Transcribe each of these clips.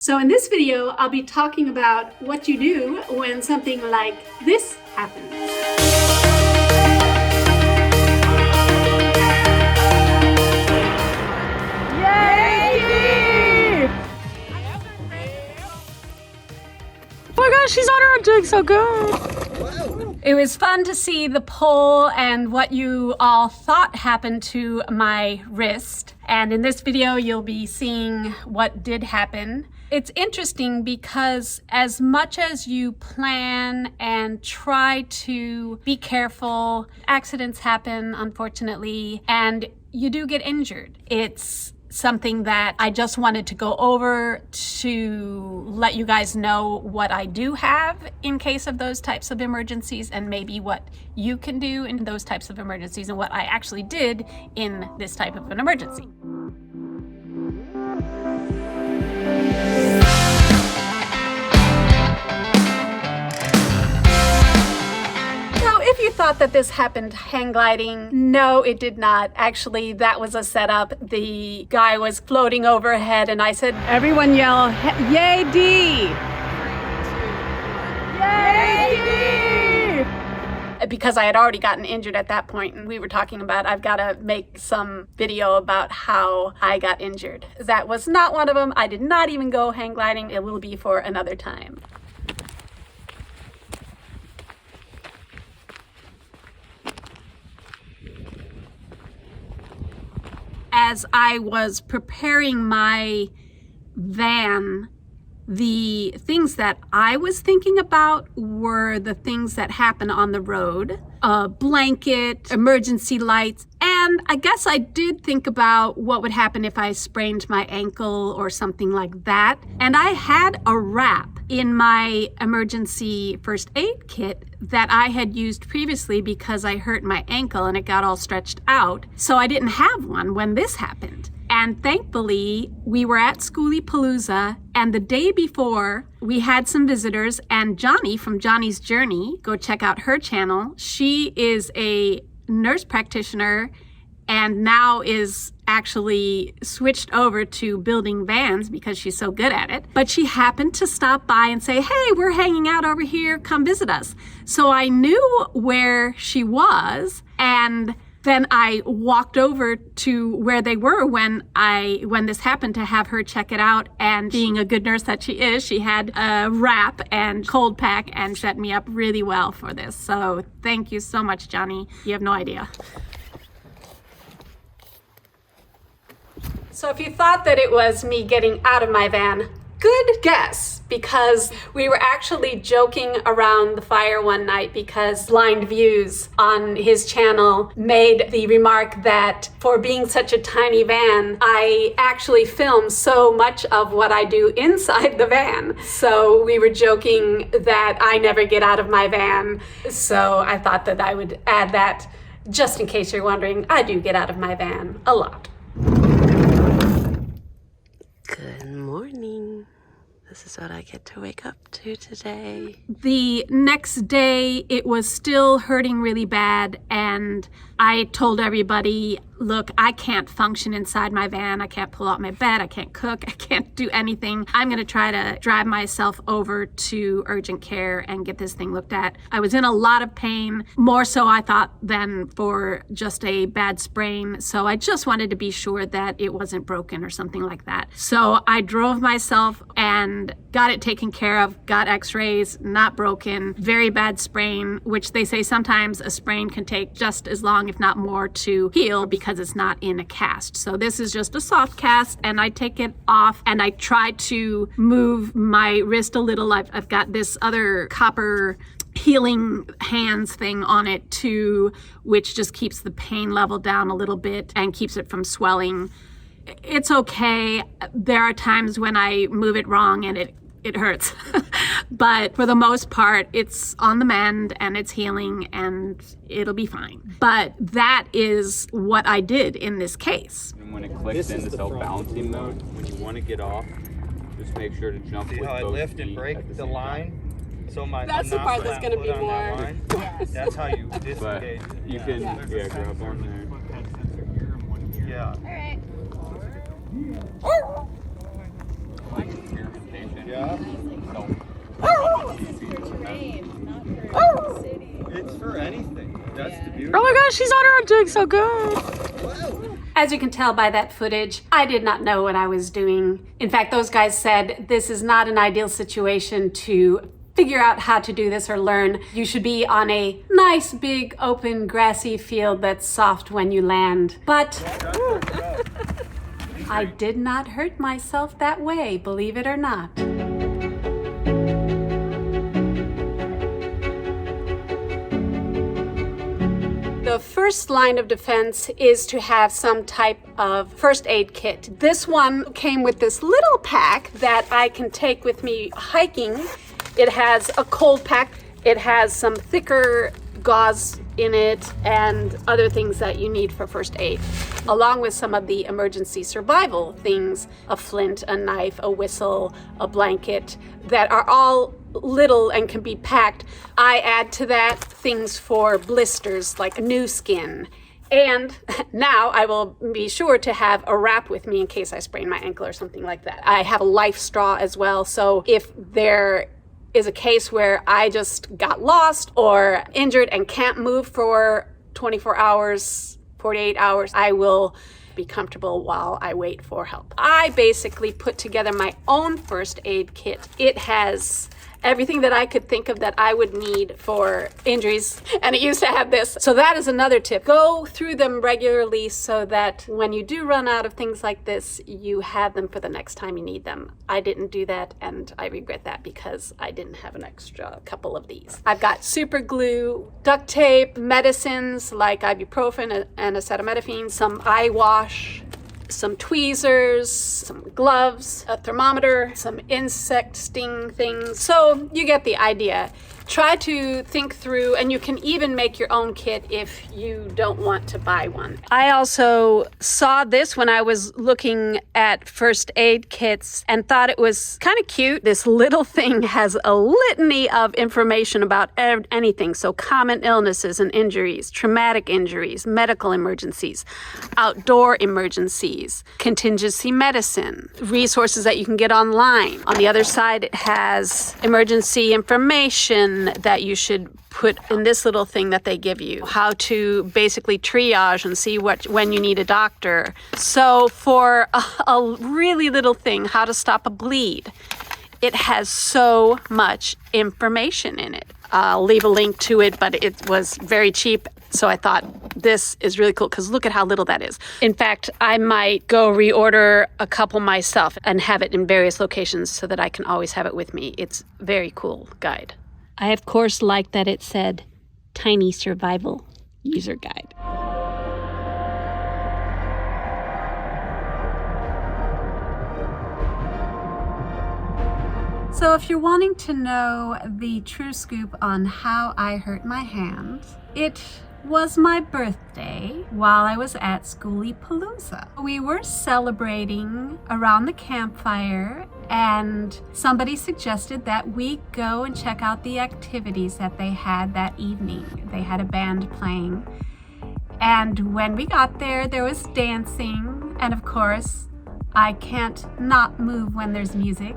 So in this video, I'll be talking about what you do when something like this happens. Yay! Oh my gosh, she's on her own doing so good. It was fun to see the poll and what you all thought happened to my wrist. And in this video, you'll be seeing what did happen. It's interesting because as much as you plan and try to be careful, accidents happen, unfortunately, and you do get injured. It's something that I just wanted to go over to let you guys know what I do have in case of those types of emergencies and maybe what you can do in those types of emergencies and what I actually did in this type of an emergency. If you thought that this happened hang gliding, no, it did not. Actually, that was a setup. The guy was floating overhead and I said, Everyone yell, yay D! Yay D! Because I had already gotten injured at that point and we were talking about I've got to make some video about how I got injured. That was not one of them. I did not even go hang gliding. It will be for another time. As I was preparing my van, the things that I was thinking about were the things that happen on the road. A blanket, emergency lights, and I guess I did think about what would happen if I sprained my ankle or something like that. And I had a wrap in my emergency first aid kit that I had used previously because I hurt my ankle and it got all stretched out. So I didn't have one when this happened. And thankfully, we were at Schoolie Palooza, and the day before, we had some visitors, and Johnny from Johnny's Journey, go check out her channel. She is a nurse practitioner and now is actually switched over to building vans because she's so good at it. But she happened to stop by and say, hey, we're hanging out over here, come visit us. So I knew where she was, and then I walked over to where they were when this happened to have her check it out. And being a good nurse that she is, she had a wrap and cold pack and set me up really well for this. So thank you so much, Johnny. You have no idea. So if you thought that it was me getting out of my van, good guess, because we were actually joking around the fire one night because Blind Views on his channel made the remark that for being such a tiny van, I actually film so much of what I do inside the van. So we were joking that I never get out of my van. So I thought that I would add that just in case you're wondering. I do get out of my van a lot. Good morning. This is what I get to wake up to today. The next day, it was still hurting really bad, and I told everybody, look, I can't function inside my van. I can't pull out my bed. I can't cook. I can't do anything. I'm going to try to drive myself over to urgent care and get this thing looked at. I was in a lot of pain, more so I thought than for just a bad sprain. So I just wanted to be sure that it wasn't broken or something like that. So I drove myself and got it taken care of, got x-rays, not broken, very bad sprain, which they say sometimes a sprain can take just as long, if not more, to heal because it's not in a cast. So this is just a soft cast, and I take it off and I try to move my wrist a little. I've got this other copper healing hands thing on it too, which just keeps the pain level down a little bit and keeps it from swelling. It's okay. There are times when I move it wrong and it hurts. But for the most part, it's on the mend and it's healing and it'll be fine. But that is what I did in this case. And when it clicks into self-balancing mode, when you want to get off, just make sure to jump with both feet. See how I lift and break the line? So That's the part that's going to be more. Yes. That's how you disengage. But you can, grab on there. Yeah. All right. I can hear him It's for anything. That's the beauty. Oh my gosh, she's on her own doing so good. As you can tell by that footage, I did not know what I was doing. In fact, those guys said this is not an ideal situation to figure out how to do this or learn. You should be on a nice, big, open, grassy field that's soft when you land. But I did not hurt myself that way, believe it or not. The first line of defense is to have some type of first aid kit. This one came with this little pack that I can take with me hiking. It has a cold pack. It has some thicker gauze in it and other things that you need for first aid, along with some of the emergency survival things, a flint, a knife, a whistle, a blanket, that are all little and can be packed. I add to that things for blisters like new skin. And now I will be sure to have a wrap with me in case I sprain my ankle or something like that. I have a life straw as well, so if there is a case where I just got lost or injured and can't move for 24 hours, 48 hours, I will be comfortable while I wait for help. I basically put together my own first aid kit. It has everything that I could think of that I would need for injuries, and it used to have this. So that is another tip. Go through them regularly so that when you do run out of things like this, you have them for the next time you need them. I didn't do that, and I regret that because I didn't have an extra couple of these. I've got super glue, duct tape, medicines like ibuprofen and acetaminophen, some eye wash, some tweezers, some gloves, a thermometer, some insect sting things. So you get the idea. Try to think through, and you can even make your own kit if you don't want to buy one. I also saw this when I was looking at first aid kits and thought it was kind of cute. This little thing has a litany of information about anything. So common illnesses and injuries, traumatic injuries, medical emergencies, outdoor emergencies, contingency medicine, resources that you can get online. On the other side, it has emergency information that you should put in this little thing that they give you, how to basically triage and see when you need a doctor. So for a really little thing, how to stop a bleed, it has so much information in it. I'll leave a link to it, but it was very cheap. So I thought this is really cool because look at how little that is. In fact, I might go reorder a couple myself and have it in various locations so that I can always have it with me. It's a very cool guide. I, of course, like that it said Tiny Survival User Guide. So if you're wanting to know the true scoop on how I hurt my hand, it was my birthday while I was at Schoolie-Palooza. We were celebrating around the campfire, and somebody suggested that we go and check out the activities that they had that evening. They had a band playing, and when we got there, there was dancing, and of course, I can't not move when there's music,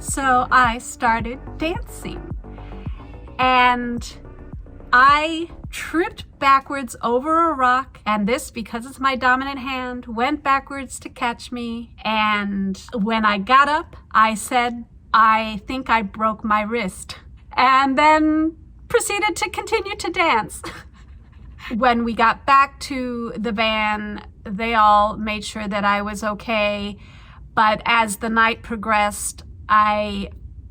so I started dancing, and I tripped backwards over a rock, and this, because it's my dominant hand, went backwards to catch me. And when I got up, I said, I think I broke my wrist, and then proceeded to continue to dance. When we got back to the van, they all made sure that I was okay. But as the night progressed, I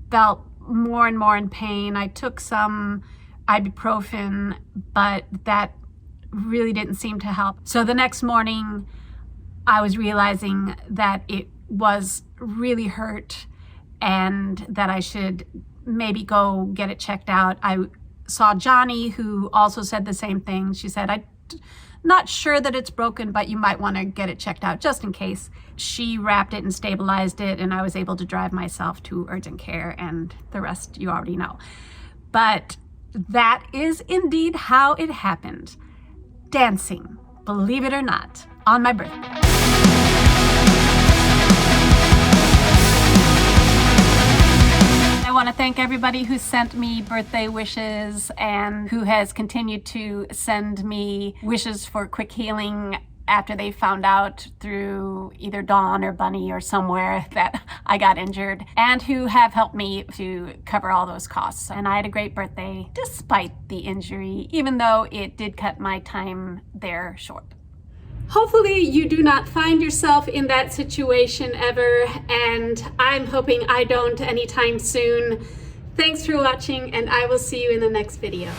felt more and more in pain. I took some ibuprofen, but that really didn't seem to help. So the next morning, I was realizing that it was really hurt and that I should maybe go get it checked out. I saw Johnny, who also said the same thing. She said, I'm not sure that it's broken, but you might want to get it checked out just in case. She wrapped it and stabilized it, and I was able to drive myself to urgent care, and the rest you already know. But that is indeed how it happened. Dancing, believe it or not, on my birthday. to thank everybody who sent me birthday wishes and who has continued to send me wishes for quick healing after they found out through either Dawn or Bunny or somewhere that I got injured, and who have helped me to cover all those costs. And I had a great birthday despite the injury, even though it did cut my time there short. Hopefully you do not find yourself in that situation ever, and I'm hoping I don't anytime soon. Thanks for watching, and I will see you in the next video.